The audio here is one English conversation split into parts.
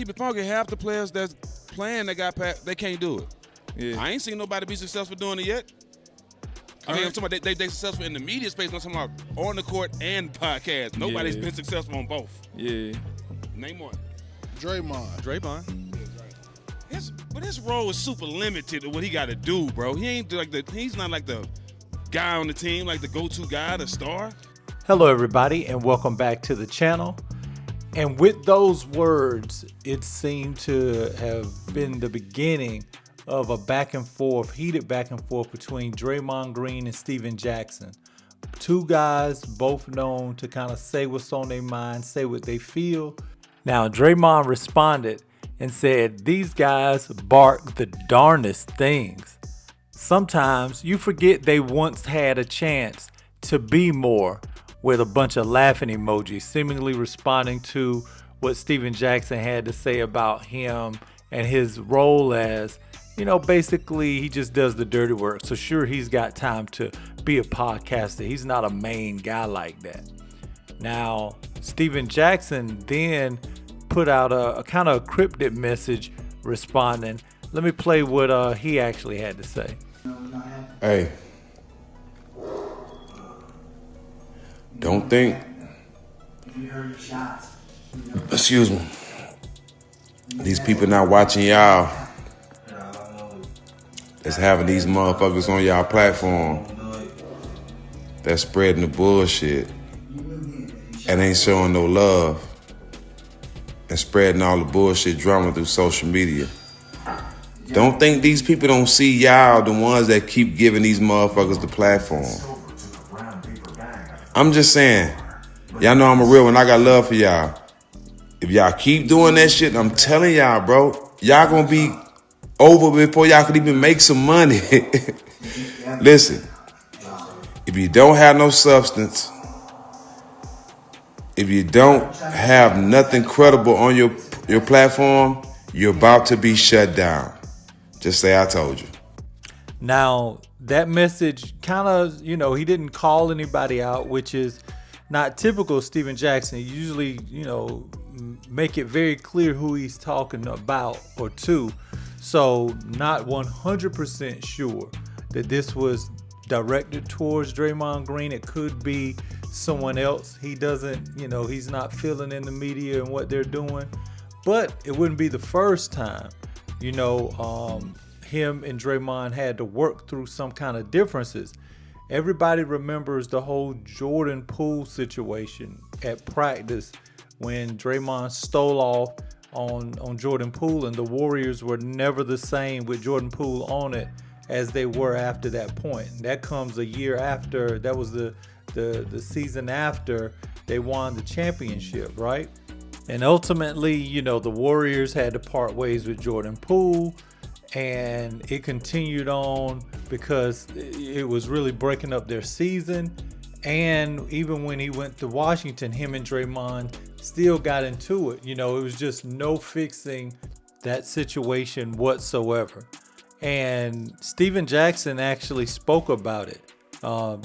keep it funky. Half the players that's playing that got past, they can't do it. Yeah. I ain't seen nobody be successful doing it yet. I mean, I'm talking about they successful in the media space. I'm talking about on the court and podcast. Nobody's been successful on both. Yeah. Name one. Draymond. But his role is super limited to what he got to do, bro. He's not like the guy on the team, like the go-to guy, the star. Hello, everybody, and welcome back to the channel. And with those words, it seemed to have been the beginning of a heated back and forth between Draymond Green and Stephen Jackson. Two guys both known to kind of say what's on their mind, say what they feel. Now, Draymond responded and said, "These guys bark the darndest things. Sometimes you forget they once had a chance to be more," with a bunch of laughing emojis, seemingly responding to what Stephen Jackson had to say about him and his role as, basically he just does the dirty work. So sure, he's got time to be a podcaster. He's not a main guy like that. Now, Stephen Jackson then put out a kind of cryptic message responding. Let me play what he actually had to say. Hey, don't think, excuse me, these people not watching y'all that's having these motherfuckers on y'all platform that's spreading the bullshit and ain't showing no love and spreading all the bullshit drama through social media. Don't think these people don't see y'all, the ones that keep giving these motherfuckers the platform. I'm just saying, y'all know I'm a real one. I got love for y'all. If y'all keep doing that shit, I'm telling y'all, bro, y'all gonna be over before y'all could even make some money. Listen, if you don't have no substance, if you don't have nothing credible on your platform, you're about to be shut down. Just say I told you. Now, that message kind of, he didn't call anybody out, which is not typical of Stephen Jackson. He usually, make it very clear who he's talking about or to. So not 100% sure that this was directed towards Draymond Green. It could be someone else. He doesn't, he's not feeling in the media and what they're doing. But it wouldn't be the first time, him and Draymond had to work through some kind of differences. Everybody remembers the whole Jordan Poole situation at practice when Draymond stole off on Jordan Poole, and the Warriors were never the same with Jordan Poole on it as they were after that point. And that comes a year after. That was the season after they won the championship, right? And ultimately, the Warriors had to part ways with Jordan Poole, and it continued on because it was really breaking up their season. And even when he went to Washington, him and Draymond still got into it. It was just no fixing that situation whatsoever. And Stephen Jackson actually spoke about it.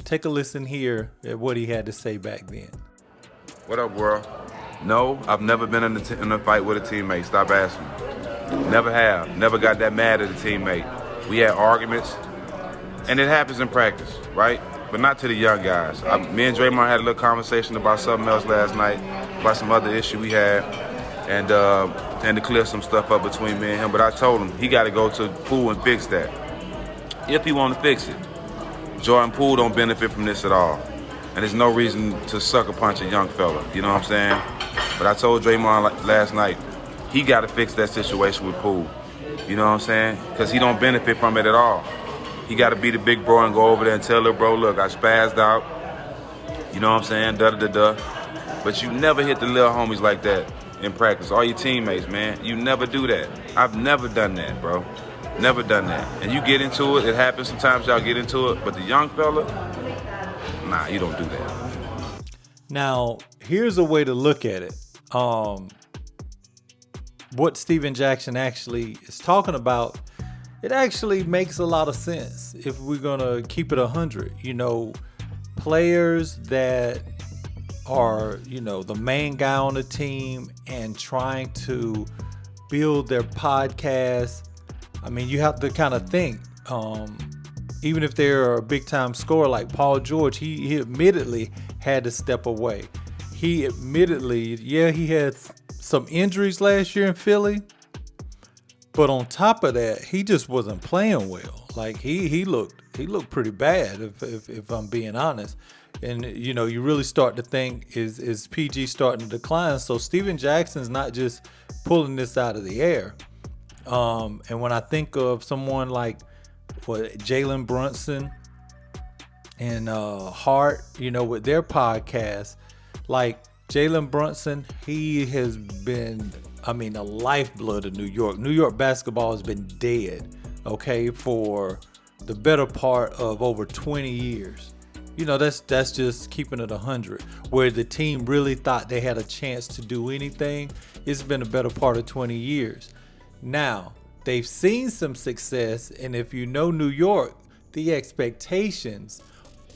Take a listen here at what he had to say back then. What up, world? No, I've never been in a fight with a teammate. Stop asking me. Never have. Never got that mad at a teammate. We had arguments, and it happens in practice, right? But not to the young guys. Me and Draymond had a little conversation about something else last night, about some other issue we had, and to clear some stuff up between me and him. But I told him he got to go to Poole and fix that, if he want to fix it. Jordan Poole don't benefit from this at all, and there's no reason to sucker punch a young fella. You know what I'm saying? But I told Draymond last night, he got to fix that situation with Poole. You know what I'm saying? Because he don't benefit from it at all. He got to be the big bro and go over there and tell little bro, look, I spazzed out. You know what I'm saying? Da-da-da-da. But you never hit the little homies like that in practice. All your teammates, man. You never do that. I've never done that, bro. Never done that. And you get into it. It happens sometimes. Y'all get into it. But the young fella, nah, you don't do that. Now, here's a way to look at it. What Stephen Jackson actually is talking about, it actually makes a lot of sense if we're going to keep it 100. Players that are, the main guy on the team and trying to build their podcast. I mean, you have to kind of think, even if they're a big time scorer like Paul George, he admittedly had to step away. He admittedly, he had some injuries last year in Philly, but on top of that, he just wasn't playing well. Like he looked pretty bad if I'm being honest. And you know, you really start to think, is PG starting to decline? So Steven Jackson's not just pulling this out of the air. And when I think of someone like Jalen Brunson and Hart, you know, with their podcast, like Jalen Brunson, he has been, I mean, the lifeblood of New York. New York basketball has been dead, okay, for the better part of over 20 years. You know, that's just keeping it 100. Where the team really thought they had a chance to do anything, it's been a better part of 20 years. Now, they've seen some success, and if you know New York, the expectations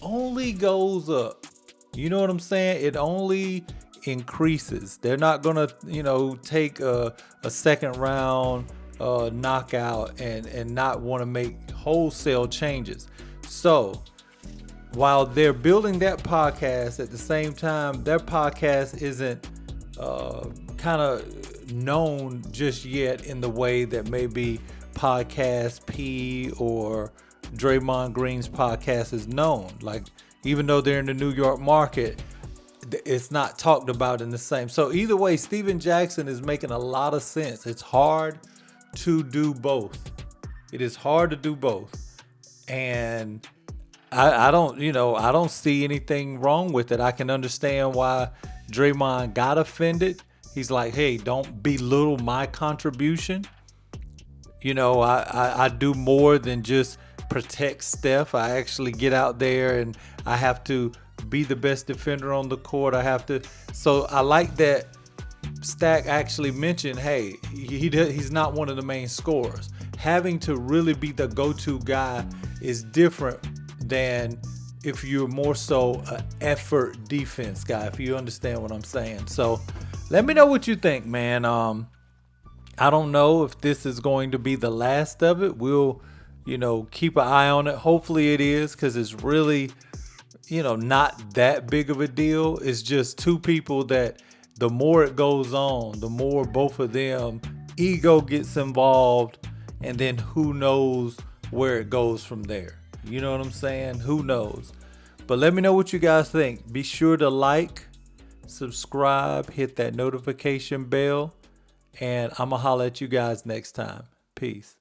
only goes up. You know what I'm saying? It only increases. They're not gonna, you know, take a second round knockout and not want to make wholesale changes. So while they're building that podcast, at the same time, their podcast isn't kind of known just yet in the way that maybe Podcast P or Draymond Green's podcast is known. Like, even though they're in the New York market, it's not talked about in the same. So either way, Steven Jackson is making a lot of sense. It's hard to do both. It is hard to do both. And I don't see anything wrong with it. I can understand why Draymond got offended. He's like, hey, don't belittle my contribution. You know, I do more than just protect Steph. I actually get out there and I have to be the best defender on the court. So I like that Stak actually mentioned, hey, he's not one of the main scorers. Having to really be the go-to guy is different than if you're more so an effort defense guy, if you understand what I'm saying. So let me know what you think, man. I don't know if this is going to be the last of it. We'll, you know, keep an eye on it. Hopefully it is, because it's really, you know, not that big of a deal. It's just two people that the more it goes on, the more both of them ego gets involved, and then who knows where it goes from there. You know what I'm saying? Who knows? But let me know what you guys think. Be sure to like, subscribe, hit that notification bell, and I'm going to holler at you guys next time. Peace.